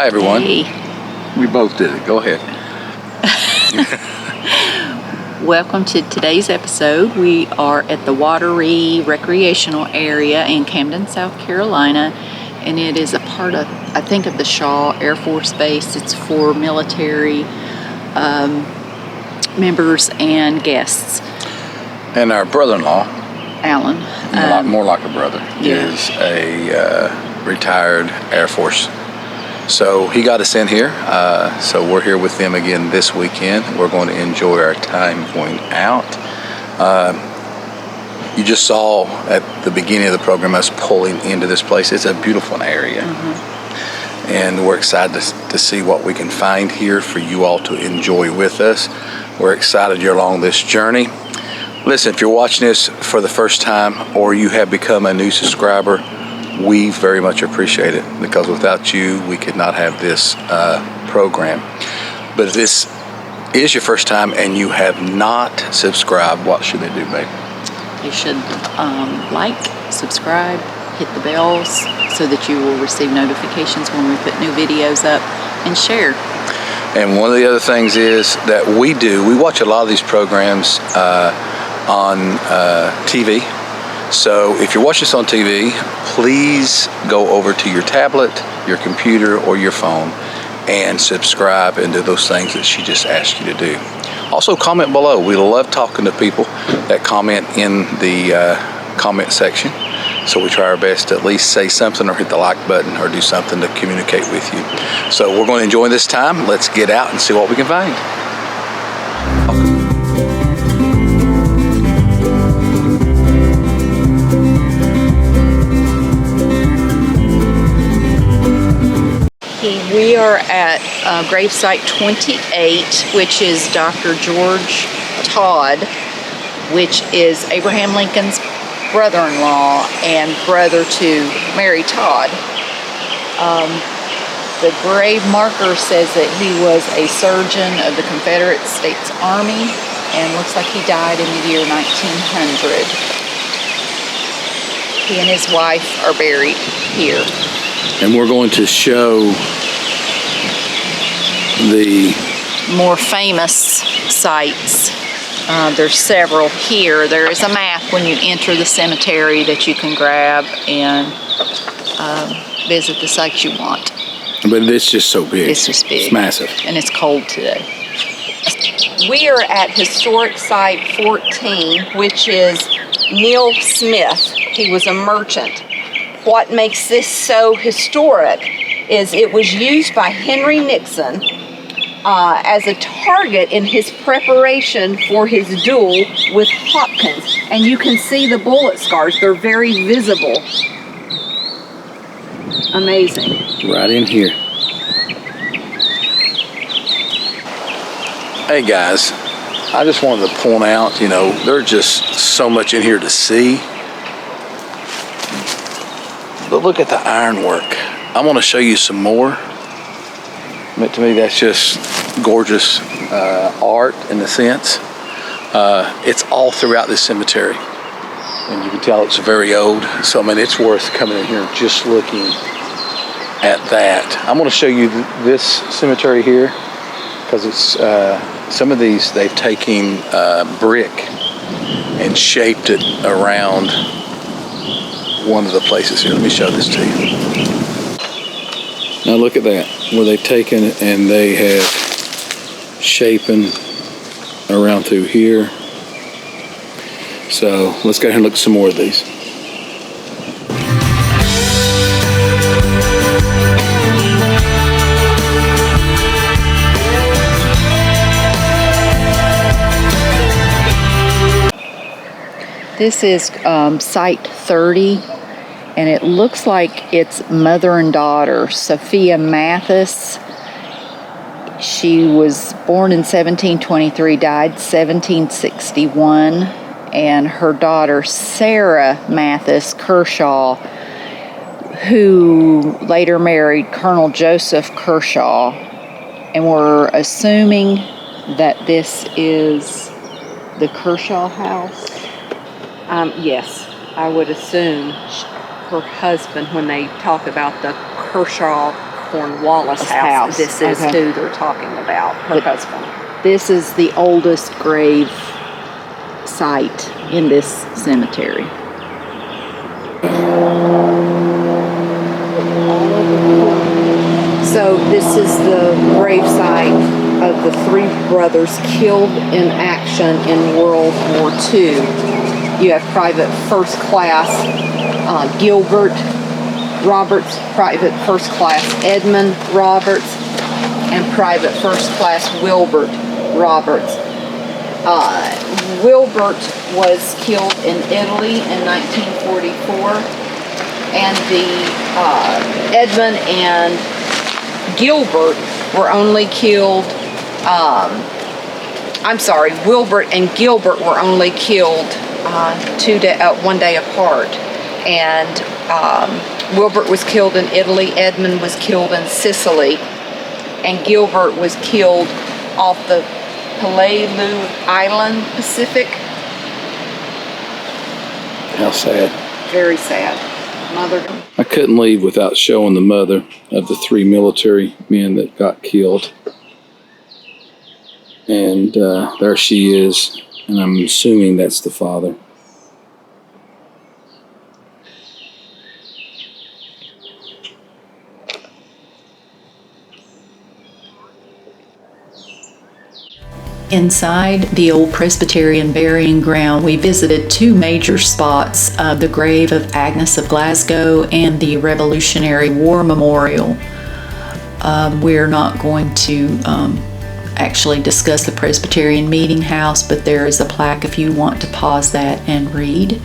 Hi, everyone. Hey. We both did it. Go ahead. Welcome to today's episode. We are at the Wateree Recreational Area in Camden, South Carolina, and it is a part of, I think, of the Shaw Air Force Base. It's for military members and guests. And our brother-in-law, Alan, a lot more like a brother, is a retired Air Force. So he got us in here. So we're here with them again this weekend. We're going to enjoy our time going out. You just saw at the beginning of the program us pulling into this place. It's a beautiful area. Mm-hmm. And we're excited to see what we can find here for you all to enjoy with us. We're excited you're along this journey. Listen, if you're watching this for the first time or you have become a new subscriber, we very much appreciate it, because without you, we could not have this program. But if this is your first time and you have not subscribed, what should they do, babe? You should like, subscribe, hit the bells so that you will receive notifications when we put new videos up, and share. And one of the other things is that we watch a lot of these programs on TV. So if you're watching this on TV, please go over to your tablet, your computer, or your phone and subscribe and do those things that she just asked you to do. Also, comment below. We love talking to people that comment in the comment section. So we try our best to at least say something or hit the like button or do something to communicate with you. So we're going to enjoy this time. Let's get out and see what we can find. We are at gravesite 28, which is Dr. George Todd, which is Abraham Lincoln's brother-in-law and brother to Mary Todd. The grave marker says that he was a surgeon of the Confederate States Army, and looks like he died in the year 1900. He and his wife are buried here. And we're going to show the more famous sites. There's several here. There is a map when you enter the cemetery that you can grab and visit the sites you want. But it's just so big. It's just big. It's massive. And it's cold today. We are at Historic Site 14, which is Neil Smith. He was a merchant. What makes this so historic is it was used by Henry Nixon as a target in his preparation for his duel with Hopkins. And you can see the bullet scars. They're very visible. Amazing. Right in here. Hey guys, I just wanted to point out, there's just so much in here to see. But look at the ironwork. I want to show you some more. But to me, that's just gorgeous art in a sense. It's all throughout this cemetery. And you can tell it's very old. So, I mean, it's worth coming in here and just looking at that. I'm going to show you this cemetery here, because it's some of these, they've taken brick and shaped it around one of the places here. Let me show this to you. Now look at that, where they've taken it and they have shapen around through here. So let's go ahead and look at some more of these. This is Site 30, and it looks like it's mother and daughter, Sophia Mathis. She was born in 1723, died 1761, and her daughter Sarah Mathis Kershaw, who later married Colonel Joseph Kershaw, and we're assuming that this is the Kershaw house. Yes, I would assume her husband, when they talk about the Kershaw Cornwallis house. This is Okay. who they're talking about, her husband. This is the oldest grave site in this cemetery. So this is the grave site of the three brothers killed in action in World War II. You have Private First Class Gilbert Roberts, Private First Class Edmund Roberts, and Private First Class Wilbert Roberts. Wilbert was killed in Italy in 1944, and the Edmund and Gilbert were only killed. Wilbert and Gilbert were only killed 1 day apart, and Wilbert was killed in Italy. Edmund was killed in Sicily, and Gilbert was killed off the Peleulu Island, Pacific. How sad. Very sad. Mother. I couldn't leave without showing the mother of the three military men that got killed. And there she is, and I'm assuming that's the father. Inside the old Presbyterian burying ground, we visited two major spots, the grave of Agnes of Glasgow and the Revolutionary War Memorial. We're not going to actually discuss the Presbyterian Meeting House, but there is a plaque if you want to pause that and read.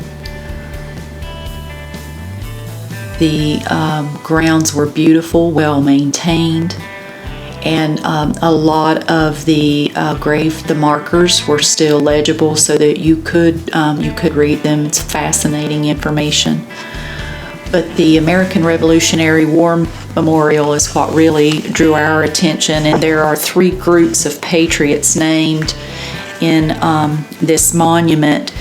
The grounds were beautiful, well maintained, and a lot of the the markers were still legible so that you could read them. It's fascinating information. But the American Revolutionary War Memorial is what really drew our attention, and there are three groups of patriots named in this monument.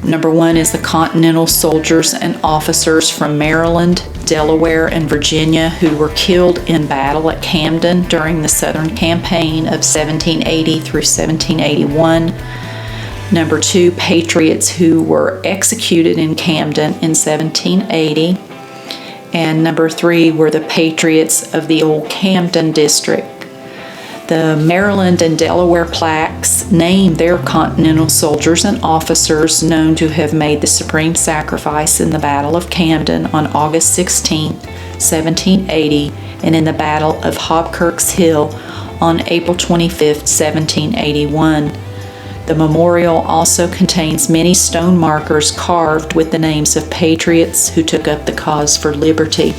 Number one is the Continental soldiers and officers from Maryland, Delaware, and Virginia who were killed in battle at Camden during the Southern Campaign of 1780 through 1781. Number two, patriots who were executed in Camden in 1780. And number three were the patriots of the old Camden district. The Maryland and Delaware plaques name their Continental soldiers and officers known to have made the supreme sacrifice in the Battle of Camden on August 16, 1780, and in the Battle of Hobkirk's Hill on April 25, 1781. The memorial also contains many stone markers carved with the names of patriots who took up the cause for liberty.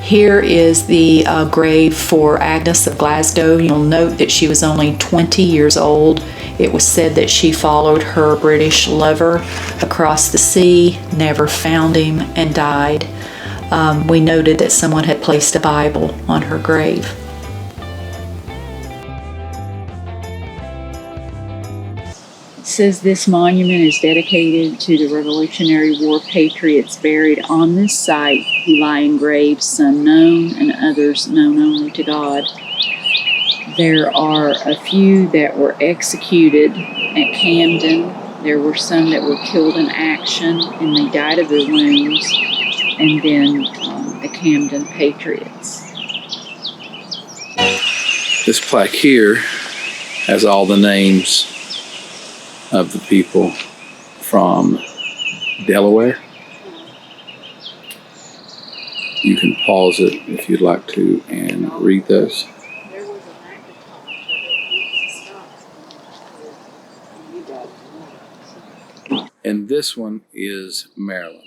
Here is the grave for Agnes of Glasgow. You'll note that she was only 20 years old. It was said that she followed her British lover across the sea, never found him, and died. We noted that someone had placed a Bible on her grave. It says this monument is dedicated to the Revolutionary War patriots buried on this site who lie in graves, some known and others known only to God. There are a few that were executed at Camden. There were some that were killed in action and they died of their wounds. And then the Camden patriots. This plaque here has all the names of the people from Delaware. You can pause it if you'd like to and read those. And this one is Maryland.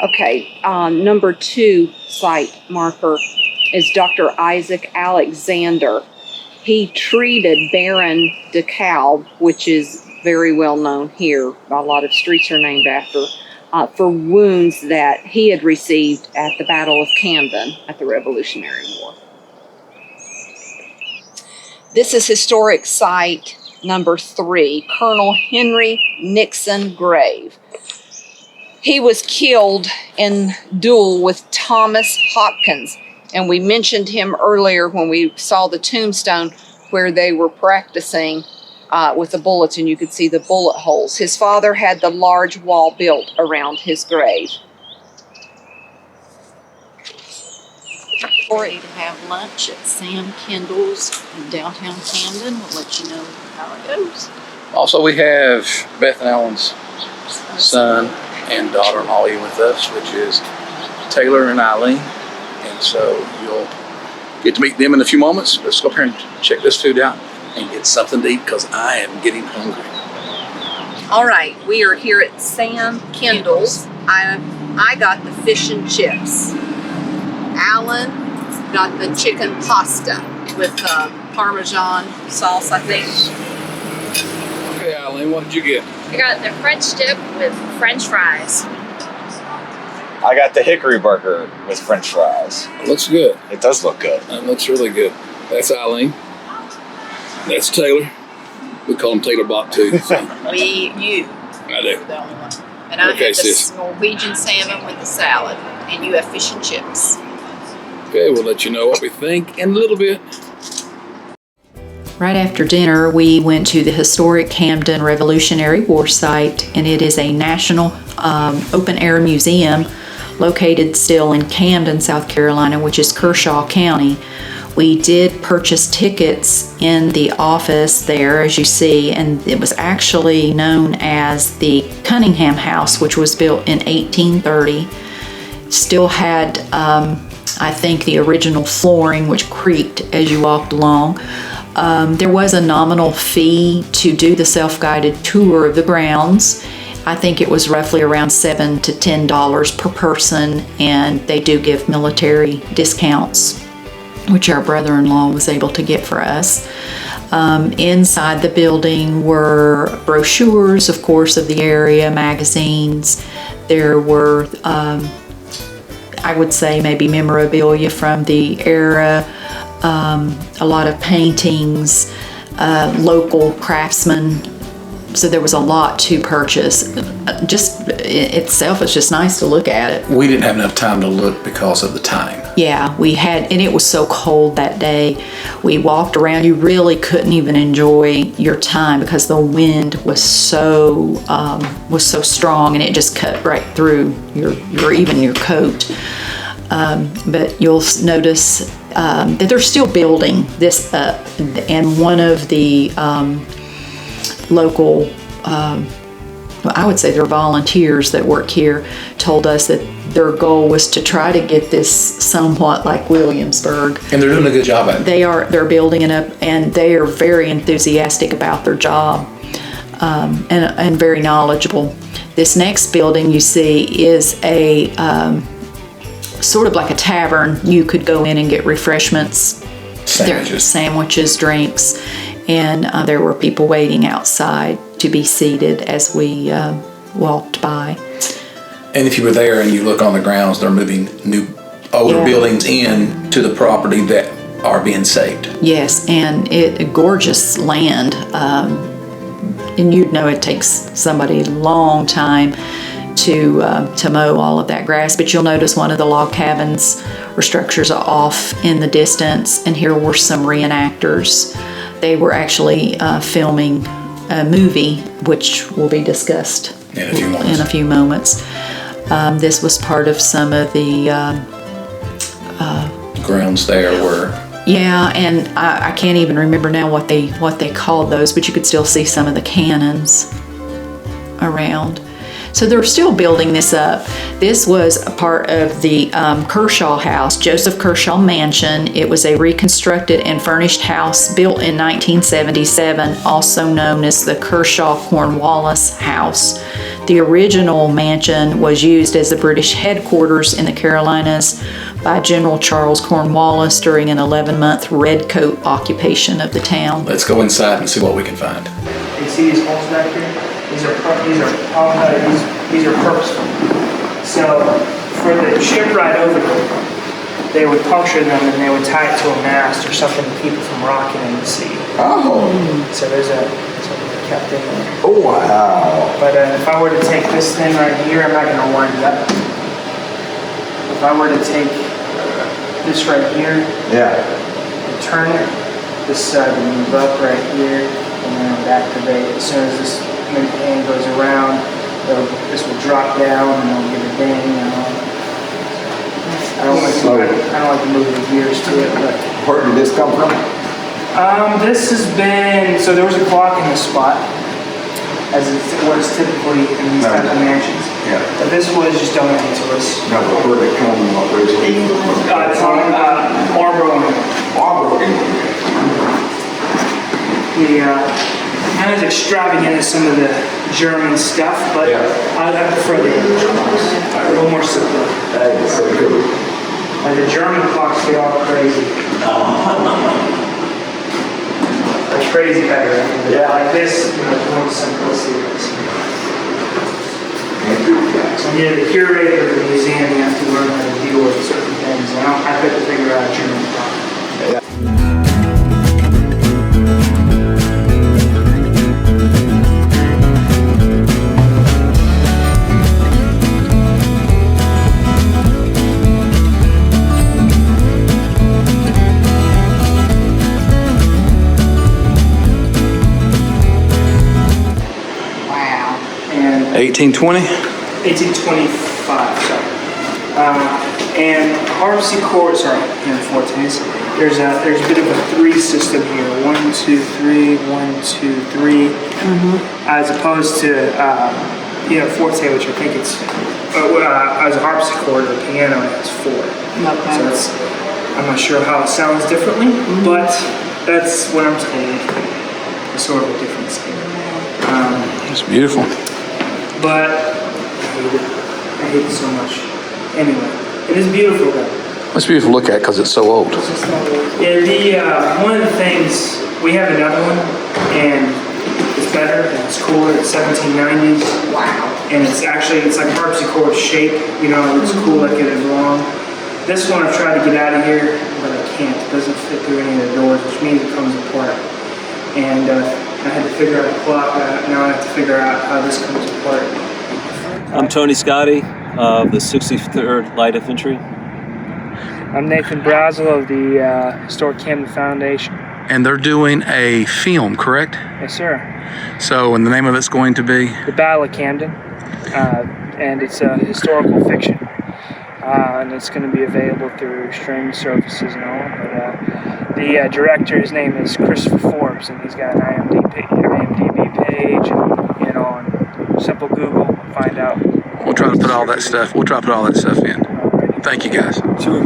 Okay, number two site marker is Dr. Isaac Alexander. He treated Baron DeKalb, which is very well known here. A lot of streets are named after, for wounds that he had received at the Battle of Camden at the Revolutionary War. This is historic site number 3, Colonel Henry Nixon Grave. He was killed in duel with Thomas Hopkins, and we mentioned him earlier when we saw the tombstone where they were practicing with the bullets, and you could see the bullet holes. His father had the large wall built around his grave. Or to have lunch at Sam Kendall's in downtown Camden. We'll let you know how it goes. Also, we have Beth and Alan's son and daughter-in-law with us, which is Taylor and Eileen. And so you'll get to meet them in a few moments. Let's go up here and check this food out and get something to eat because I am getting hungry. All right, we are here at Sam Kendall's. I got the fish and chips. Alan got the chicken pasta with Parmesan sauce, I think. Okay, Eileen, what did you get? I got the French dip with French fries. I got the hickory burger with French fries. It looks good. It does look good. It looks really good. That's Eileen. That's Taylor. We call him Taylor Bot too. So. You. I do. The only one. And I Okay, had the sis. Norwegian salmon with the salad, and you have fish and chips. Okay, we'll let you know what we think in a little bit. Right after dinner, we went to the historic Camden Revolutionary War Site, and it is a national open-air museum located still in Camden, South Carolina, which is Kershaw County. We did purchase tickets in the office there, as you see, and it was actually known as the Cunningham House, which was built in 1830. Still had, I think, the original flooring, which creaked as you walked along. There was a nominal fee to do the self-guided tour of the grounds. I think it was roughly around $7 to $10 per person, and they do give military discounts, which our brother-in-law was able to get for us. Inside the building were brochures, of course, of the area, magazines. There were, I would say, maybe memorabilia from the era, a lot of paintings, local craftsmen. So there was a lot to purchase. Just itself, it's just nice to look at it. We didn't have enough time to look because of the time. Yeah, we had, and it was so cold that day. We walked around. You really couldn't even enjoy your time because the wind was so strong, and it just cut right through your coat. But you'll notice that they're still building this up, and one of the local, I would say they're volunteers that work here, told us that their goal was to try to get this somewhat like Williamsburg. And they're doing a good job at it. They're building it up, and they are very enthusiastic about their job, and very knowledgeable. This next building you see is a sort of like a tavern. You could go in and get refreshments, sandwiches, drinks, and there were people waiting outside to be seated as we walked by. And if you were there and you look on the grounds, they're moving older buildings in to the property that are being saved. Yes, and gorgeous land. And you'd know it takes somebody a long time to mow all of that grass, but you'll notice one of the log cabins or structures are off in the distance, and here were some reenactors. They were actually filming a movie, which will be discussed in a few moments. This was part of some of the grounds there were. Yeah, and I can't even remember now what they called those, but you could still see some of the cannons around. So they're still building this up. This was a part of the Kershaw House, Joseph Kershaw Mansion. It was a reconstructed and furnished house built in 1977, also known as the Kershaw Cornwallis House. The original mansion was used as the British headquarters in the Carolinas by General Charles Cornwallis during an 11-month redcoat occupation of the town. Let's go inside and see what we can find. You see these holes back here? These are purposeful. So for the ship ride over them, they would puncture them and they would tie it to a mast or something to keep it from rocking in the sea. Oh. So there's kept in there. Oh, wow. But if I were to take this thing right here, I'm not going to wind it up. If I were to take this right here Yeah. and turn it, this side will move up right here, and then it would activate. As soon as this hand goes around, this will drop down, and it'll give a ding. I don't like to move the gears to it, but Where did this come from? this has been, so there was a clock in this spot, as it was typically in these type of mansions. Yeah. But this was just donated to us. No, but where did it come originally? It's on Marlboro. Marlboro. The not as extravagant as some of the German stuff, but I prefer the English clocks. A little more simple. That is so cool. Like the German clocks get all crazy. Like crazy better. Yeah. Like this, more simplicity. When you're the curator of the museum, you have to learn how to deal with certain things. And I couldn't figure out a German clock. Wow. And 1820? 1825, sorry. And harpsichord, sorry, in 14s. There's a bit of a three system here. 1, 2, 3, 1, 2, 3. As opposed to forte, which I think it's as a harpsichord or piano, it's 4. Okay. So it's, I'm not sure how it sounds differently, but that's what I'm told. It's sort of a difference here. It's beautiful. But I hate it so much. Anyway, it is beautiful though. It's beautiful to look at because it's so old. Yeah, one of the things, we have another one, and it's better, and it's cooler, it's 1790s. Wow. And it's like harpsichord shape, it's cool like it is long. This one I've tried to get out of here, but I can't. It doesn't fit through any of the doors, which means it comes apart. And I had to figure out the clock, now I have to figure out how this comes apart. I'm Tony Scotti of the 63rd Light Infantry. I'm Nathan Brazel of the Historic Camden Foundation. And they're doing a film, correct? Yes, sir. So, and the name of it's going to be? The Battle of Camden, and it's a historical fiction. And it's going to be available through streaming services and all. But the director, his name is Christopher Forbes, and he's got an IMDb page, and on simple Google, find out. We'll try to put all that stuff. We'll try to put all that stuff in. Thank you, guys. Sure.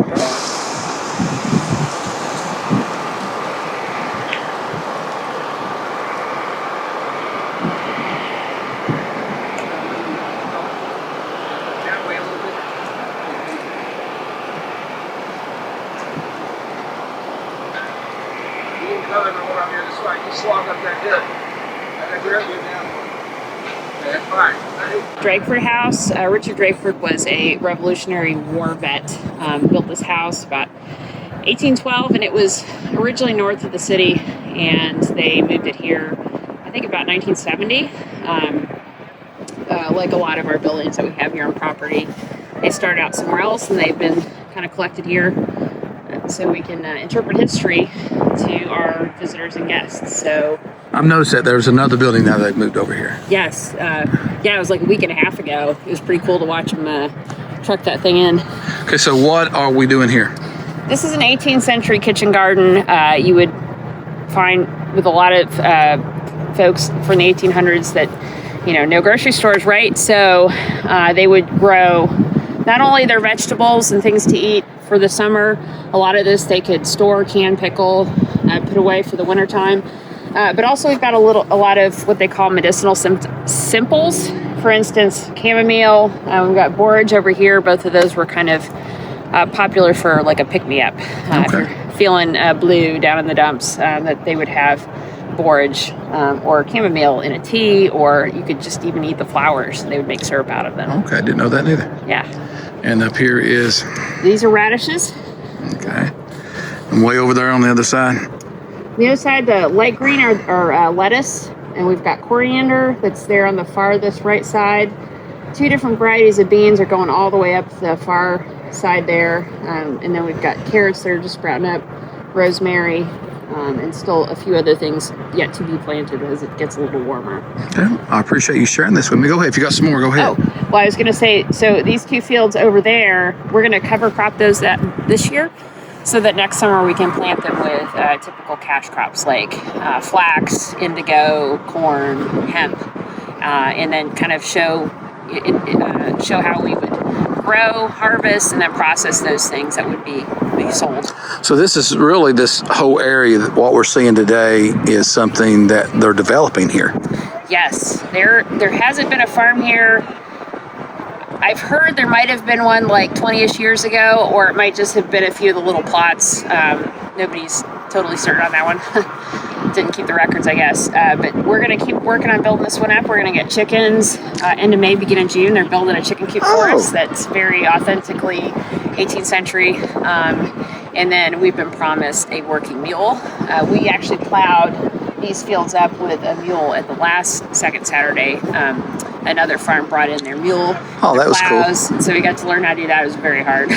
Drakeford House. Richard Drakeford was a Revolutionary War vet. Built this house about 1812, and it was originally north of the city, and they moved it here, I think, about 1970. Like a lot of our buildings that we have here on property, they started out somewhere else, and they've been kind of collected here so we can interpret history to our visitors and guests. So I've noticed that there's another building now they've moved over here. yes, it was like a week and a half ago. It was pretty cool to watch them truck that thing in. Okay, so what are we doing here? This is an 18th century kitchen garden you would find with a lot of folks from the 1800s that, no grocery stores, right? So they would grow not only their vegetables and things to eat for the summer, a lot of this they could store, can, pickle, put away for the wintertime. But also we've got a lot of what they call medicinal simples. For instance, chamomile. We've got borage over here. Both of those were kind of popular for like a pick-me-up. If you're feeling blue down in the dumps, that they would have borage or chamomile in a tea, or you could just even eat the flowers. They would make syrup out of them. Okay, I didn't know that either. Yeah. And up here is? These are radishes. Okay. And way over there on the other side? The other side, the light green are lettuce, and we've got coriander that's there on the farthest right side. 2 different varieties of beans are going all the way up the far side there, and then we've got carrots that are just sprouting up, rosemary, and still a few other things yet to be planted as it gets a little warmer. Okay. I appreciate you sharing this with me. Go ahead. If you got some more, go ahead. Oh, well, I was going to say, so these 2 fields over there, we're going to cover crop those this year, so that next summer we can plant them with typical cash crops like flax, indigo, corn, hemp, and then kind of show how we would grow, harvest, and then process those things that would be sold. So this is really, this whole area, what we're seeing today is something that they're developing here. Yes, there hasn't been a farm here. I've heard there might have been one like 20-ish years ago, or it might just have been a few of the little plots. Nobody's totally certain on that one. Didn't keep the records, I guess. But we're going to keep working on building this one up. We're going to get chickens end of May, beginning of June. They're building a chicken coop for us that's very authentically 18th century. And then we've been promised a working mule. We actually plowed these fields up with a mule at the second Saturday. Another farm brought in their mule. Oh, that was plows, cool. So we got to learn how to do that. It was very hard.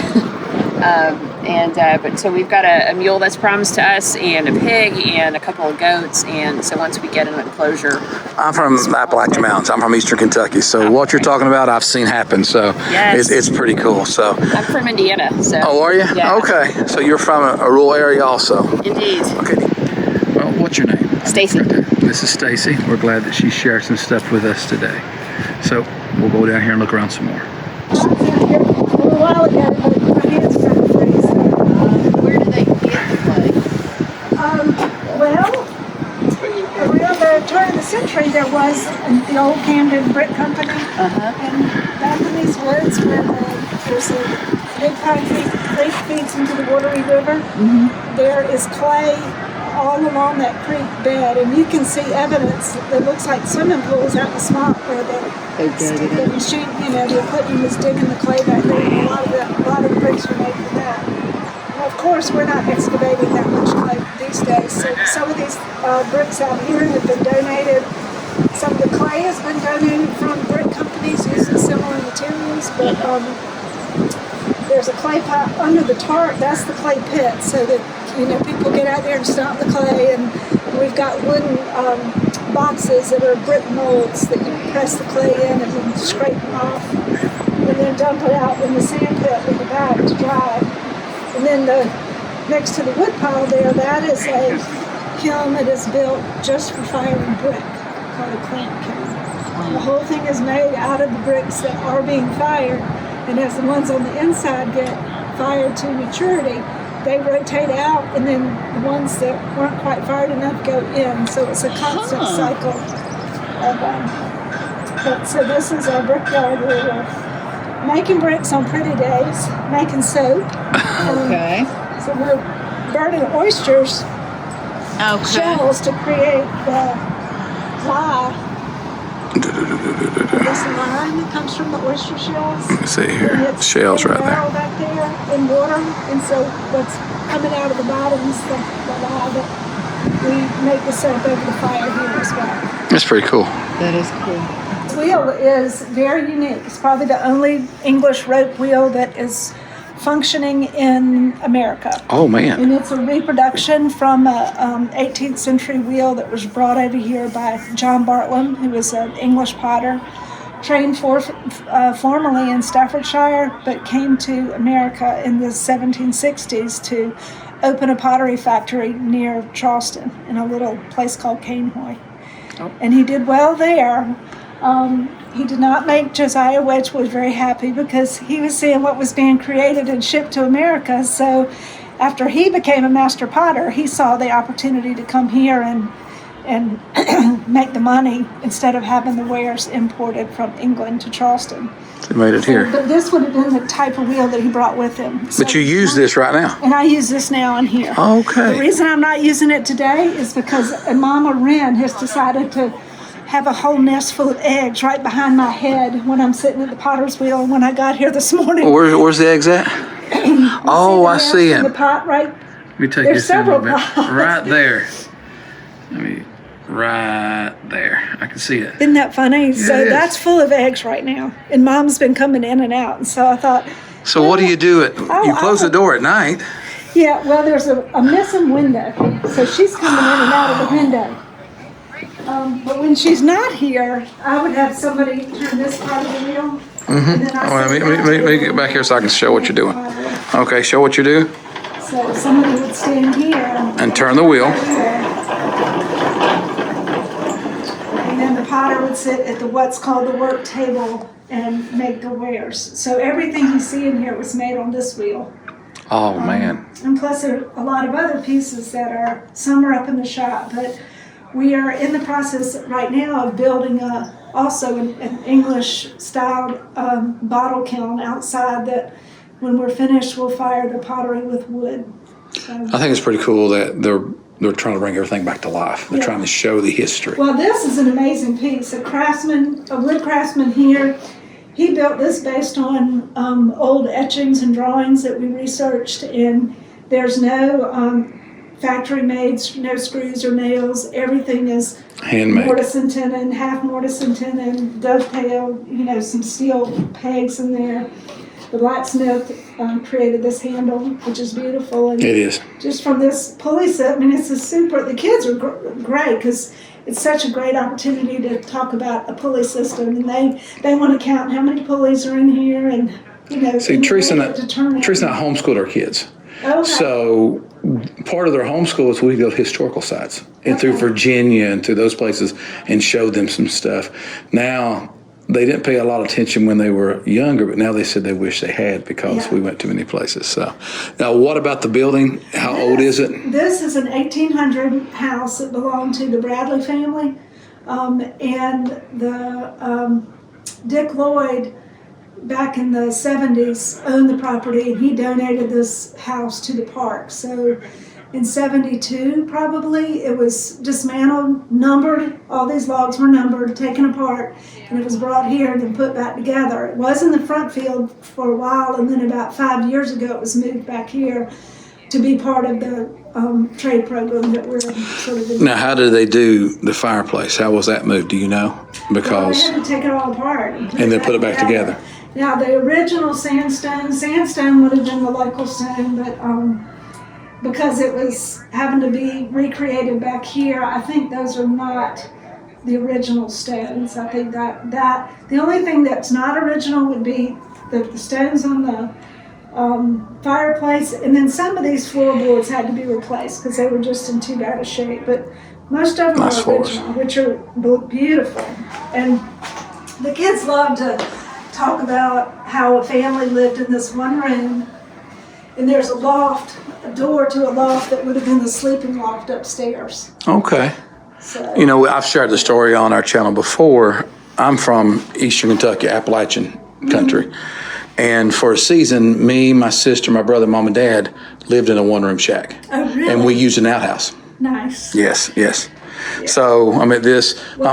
But so we've got a mule that's promised to us, and a pig, and a couple of goats. And so once we get an enclosure. I'm from Appalachian Mountains. I'm from Eastern Kentucky. So what you're talking about, I've seen happen. So yes. it's pretty cool. So I'm from Indiana. So. Oh, are you? Yeah. Okay. So you're from a rural area also. Indeed. Okay. Well, what's your name? Stacy. This is Stacy. We're glad that she shared some stuff with us today. So we'll go down here and look around some more. A little while ago, but my hands kind of freezing. Where do they get the clay? Well, around the turn of the century, there was the old Camden brick company. And back in these woods where there's a big pine creek feeds into the Watery River, there is clay all along that creek bed, and you can see evidence that looks like swimming pools out in the swamp where the machine, the equipment was digging the clay back there. And a lot of the bricks were made from that. And of course, we're not excavating that much clay these days, so some of these bricks out here have been donated. Some of the clay has been donated from brick companies using similar materials, but there's a clay pot under the tarp. That's the clay pit, so that people get out there and stomp the clay. And we've got wooden boxes that are brick molds that you press the clay in and then scrape them off, and then dump it out in the sand pit in the back to dry. And then next to the wood pile there, that is a kiln that is built just for firing brick, called a clamp kiln. The whole thing is made out of the bricks that are being fired. And as the ones on the inside get fired to maturity, they rotate out, and then the ones that weren't quite fired enough go in. So it's a constant cycle of. So this is our brickyard. We're making bricks on pretty days, making soap. Okay. So we're burning oysters shells to create the lye. This lime that comes from the oyster shells. Let me see here. Shells right there. Back there in water, and so what's coming out of the bottom is the lye that we make the soap over the fire here as well. That's pretty cool. That is cool. The wheel is very unique. It's probably the only English rope wheel that is functioning in America. Oh, man. And it's a reproduction from a 18th century wheel that was brought over here by John Bartlam, who was an English potter, trained formerly in Staffordshire, but came to America in the 1760s to open a pottery factory near Charleston in a little place called Canehoy. Oh. And he did well there. He did not make Josiah Wedgwood very happy because he was seeing what was being created and shipped to America. So after he became a master potter, he saw the opportunity to come here and make the money instead of having the wares imported from England to Charleston. He made it here. But this would have been the type of wheel that he brought with him. So, but you use this right now? And I use this now in here. Okay. The reason I'm not using it today is because Mama Wren has decided to have a whole nest full of eggs right behind my head when I'm sitting at the potter's wheel. And when I got here this morning, where's the eggs at? Oh, I see them. The pot, right? Let me take There's this in a several little bit. pots. Right there. Let me right there. I can see it. Isn't that funny? So it is. that's full of eggs right now. And Mom's been coming in and out. And so I thought, So what do you do you close the door at night? yeah, well, there's a missing window. So she's coming in and out of the window. But when she's not here, I would have somebody turn this part of the wheel. And then I Let me get back here so I can show what you're doing. Okay, show what you do. So somebody would stand here. And turn the wheel. And then the potter would sit at the what's called the work table and make the wares. So everything you see in here was made on this wheel. Oh, man. And plus there are a lot of other pieces that some are up in the shop, but we are in the process right now of building also an English-styled bottle kiln outside that when we're finished, we'll fire the pottery with wood. So, I think it's pretty cool that they're trying to bring everything back to life. They're trying to show the history. well, this is an amazing piece. A wood craftsman here, he built this based on old etchings and drawings that we researched, and there's no factory made, no screws or nails. Everything is Handmade. mortise and tenon, half mortise and tenon, dovetail, some steel pegs in there. The blacksmith created this handle, which is beautiful. And It is. just from this pulley set, the kids are great because it's such a great opportunity to talk about a pulley system, and they want to count how many pulleys are in here, and See, Teresa and I homeschooled our kids. Okay. So part of their homeschool is we go to historical sites and through Virginia and through those places and show them some stuff. Now, they didn't pay a lot of attention when they were younger, but now they said they wish they had because we went to many places. So now what about the building? How old is it? This is an 1800 house that belonged to the Bradley family, and the Dick Lloyd back in the 70s owned the property, and he donated this house to the park. So in 72 probably, it was dismantled, numbered, all these logs were numbered, taken apart, and it was brought here and then put back together. It was in the front field for a while, and then about 5 years ago it was moved back here to be part of the trade program that we're sort of in. Now, how did they do the fireplace? How was that moved? Do you know? Because Well, they had to take it all apart and then put it back together. Now, the original sandstone would have been the local stone, but because it was having to be recreated back here, I think those are not the original stones. I think that the only thing that's not original would be the stones on the fireplace, and then some of these floorboards had to be replaced because they were just in too bad a shape. But most of them are original, which are beautiful. And the kids love to talk about how a family lived in this one room, and there's a loft, a door to a loft that would have been the sleeping loft upstairs. Okay. So, I've shared the story on our channel before. I'm from Eastern Kentucky, Appalachian country. And for a season, me, my sister, my brother, mom, and dad lived in a one-room shack. Oh, really? And we used an outhouse. Nice. Yes. So, my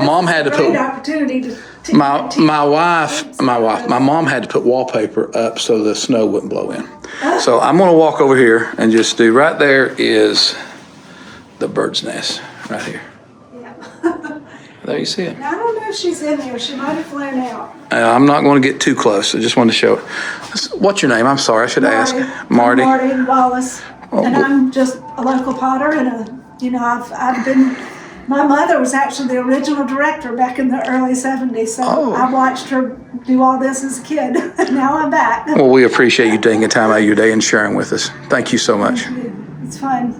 mom had to put... Great opportunity to My mom had to put wallpaper up so the snow wouldn't blow in. So I'm going to walk over here and just do, right there is the bird's nest, right here. Yeah. There you see it. Now, I don't know if she's in here. She might have flown out. I'm not going to get too close. I just wanted to show it. What's your name? I'm sorry, I should ask. Marty. Marty Wallace. Oh, and I'm just a local potter, and I've been... My mother was actually the original director back in the early 70s, so I watched her do all this as a kid. Now I'm back. Well, we appreciate you taking time out of your day and sharing with us. Thank you so much. It's fun.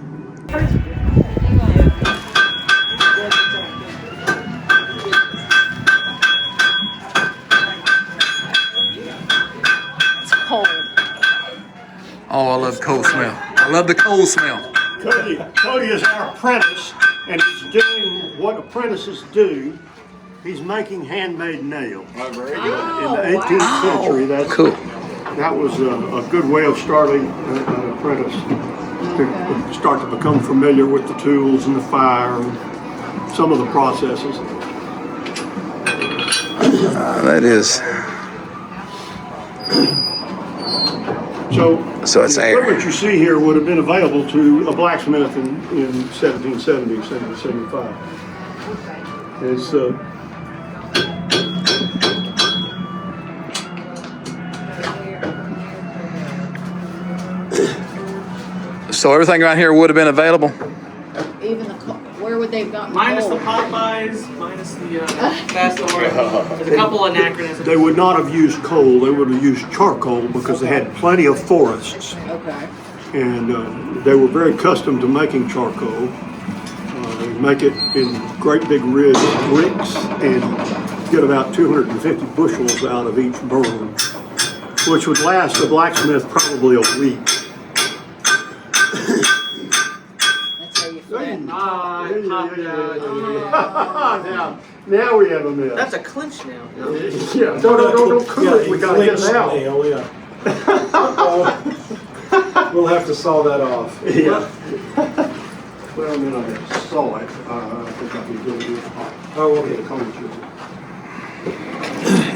It's cold. Oh, I love coal smell. I love the coal smell. Cody is our apprentice, and he's doing what apprentices do. He's making handmade nails. Oh, very good. In the 18th century, that was a good way of starting an apprentice to start to become familiar with the tools and the fire and some of the processes. That is. So it's the air. equipment you see here would have been available to a blacksmith in 1770, 1775. It's So everything around here would have been available? Even where would they have gotten Minus coal? the Popeyes, minus the fast food. There's a couple anachronisms. they would not have used coal. They would have used charcoal because they had plenty of forests. Okay. And they were very accustomed to making charcoal. They make it in great big ridge bricks and get about 250 bushels out of each burn, which would last the blacksmith probably a week. That's how you flip. Now we have a miss. That's a clinch now. Yeah, don't cool it. We gotta get it out. We'll have to saw that off. Yeah. Well, then I saw it. I think I can do it. Oh, okay.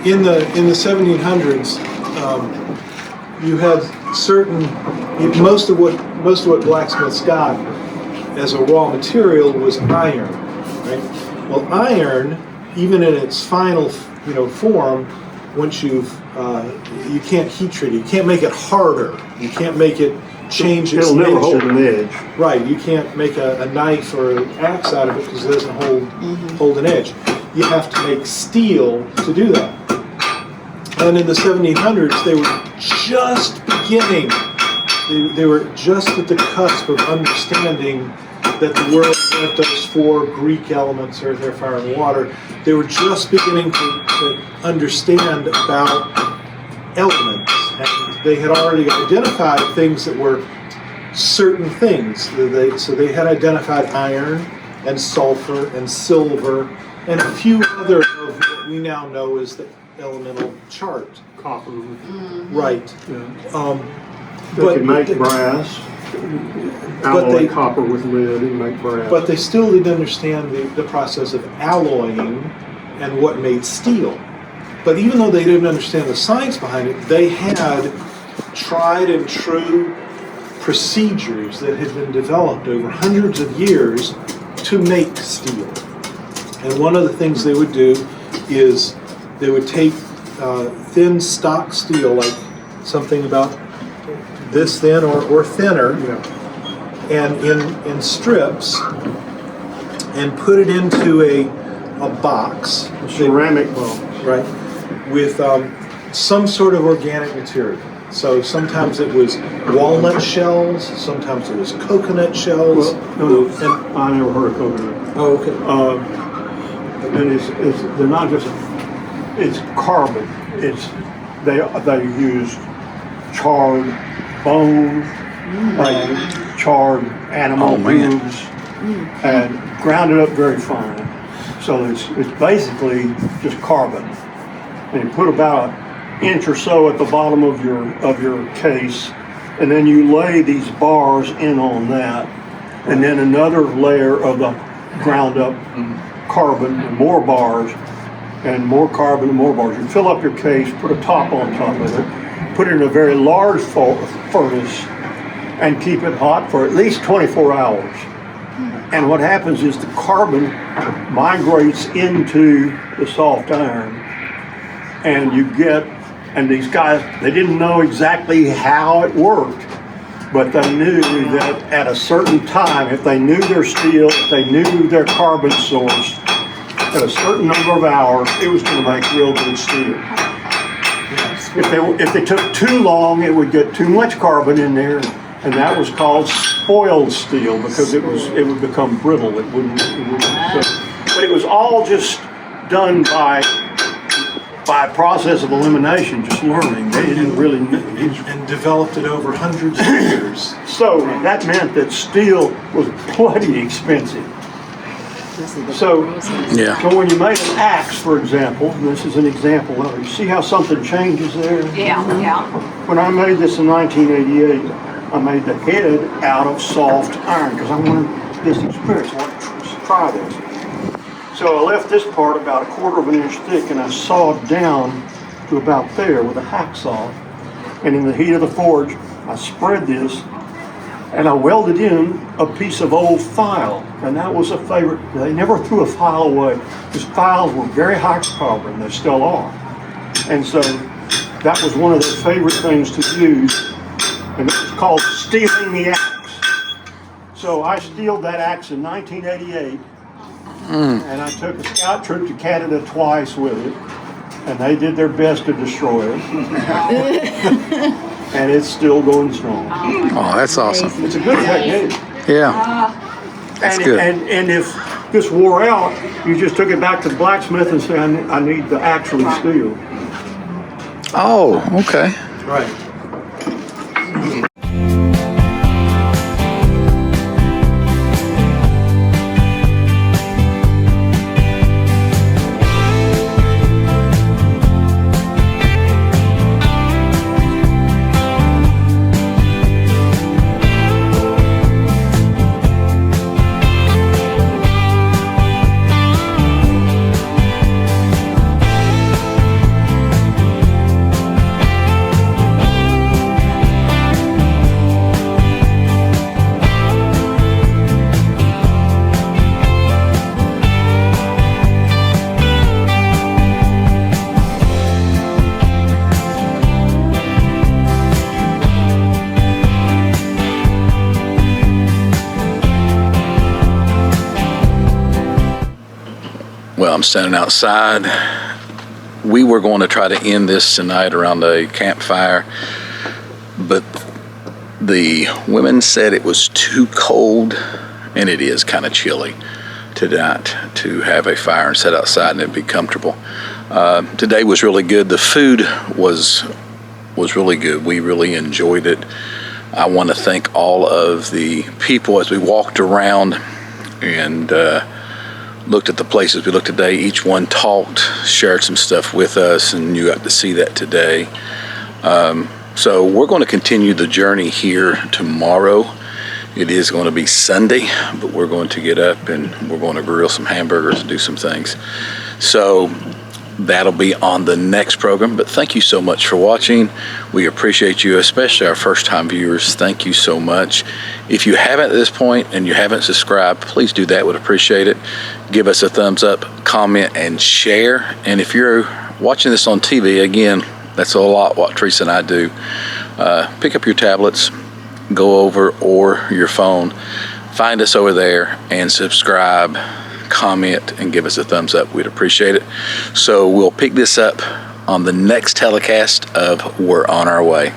In the 1700s, you had most of what blacksmiths got as a raw material was iron, right? Well, iron, even in its final form, once you can't heat treat it, you can't make it harder, you can't make it change its nature. It'll never hold an edge. Right, you can't make a knife or an axe out of it because it doesn't hold an edge. You have to make steel to do that. And in the 1700s, they were just beginning. They were just at the cusp of understanding that the world weren't those four Greek elements, earth, air, fire, and water. They were just beginning to understand about elements. And they had already identified things that were certain things. So they had identified iron and sulfur and silver and a few other of what we now know as the elemental chart. Copper. Right. Yeah. They could make brass. Alloy copper with lead and make brass. But they still didn't understand the process of alloying and what made steel. But even though they didn't understand the science behind it, they had tried and true procedures that had been developed over hundreds of years to make steel. And one of the things they would do is they would take thin stock steel, like something about this thin or thinner, and in strips, and put it into a box, a ceramic box, right, with some sort of organic material. So sometimes it was walnut shells, sometimes it was coconut shells. Well, I never heard of coconut. Oh, okay. And they're not just, it's carbon. They used charred bone, like charred animal bones, and ground it up very fine. So it's basically just carbon. And you put about an inch or so at the bottom of your case, and then you lay these bars in on that, and then another layer of the ground up carbon and more bars, and more carbon and more bars. You fill up your case, put a top on top of it, put it in a very large furnace, and keep it hot for at least 24 hours. And what happens is the carbon migrates into the soft iron, and and these guys, they didn't know exactly how it worked, but they knew that at a certain time, if they knew their steel, if they knew their carbon source, at a certain number of hours, it was going to make real good steel. If they took too long, it would get too much carbon in there, and that was called spoiled steel because it would become brittle. It wouldn't. But it was all just done by process of elimination, just learning. They didn't really know. And developed it over hundreds of years. So that meant that steel was plenty expensive. So when you made an axe, for example, and this is an example of it, you see how something changes there? Yeah. When I made this in 1988, I made the head out of soft iron because I wanted this experience. I wanted to try this. So I left this part about 1/4 of an inch thick, and I sawed down to about there with a hacksaw. And in the heat of the forge, I spread this and I welded in a piece of old file, and that was a favorite. They never threw a file away, because files were very high carbon, they still are. And so that was one of their favorite things to use, and it was called stealing the axe. So I stealed that axe in 1988, and I took a scout troop to Canada twice with it, and they did their best to destroy it. And it's still going strong. Oh, that's awesome. It's a good technique. Yeah. That's good. And if this wore out, you just took it back to the blacksmith and said, I need to actually steel. Oh, okay. Right. Well, I'm standing outside. We were going to try to end this tonight around a campfire, but the women said it was too cold, and it is kind of chilly tonight to have a fire and sit outside and it'd be comfortable. Today was really good. The food was really good. We really enjoyed it. I want to thank all of the people as we walked around and looked at the places we looked today. Each one talked, shared some stuff with us, and you got to see that today. So we're going to continue the journey here tomorrow. It is going to be Sunday, but we're going to get up and we're going to grill some hamburgers and do some things. So that'll be on the next program. But thank you so much for watching. We appreciate you, especially our first-time viewers. Thank you so much. If you haven't at this point and you haven't subscribed, please do that. Would appreciate it. Give us a thumbs up, comment, and share. And if you're watching this on TV, again, that's a lot what Teresa and I do. Pick up your tablets, go over, or your phone. Find us over there and subscribe, comment, and give us a thumbs up. We'd appreciate it. So we'll pick this up on the next telecast of We're on Our Way.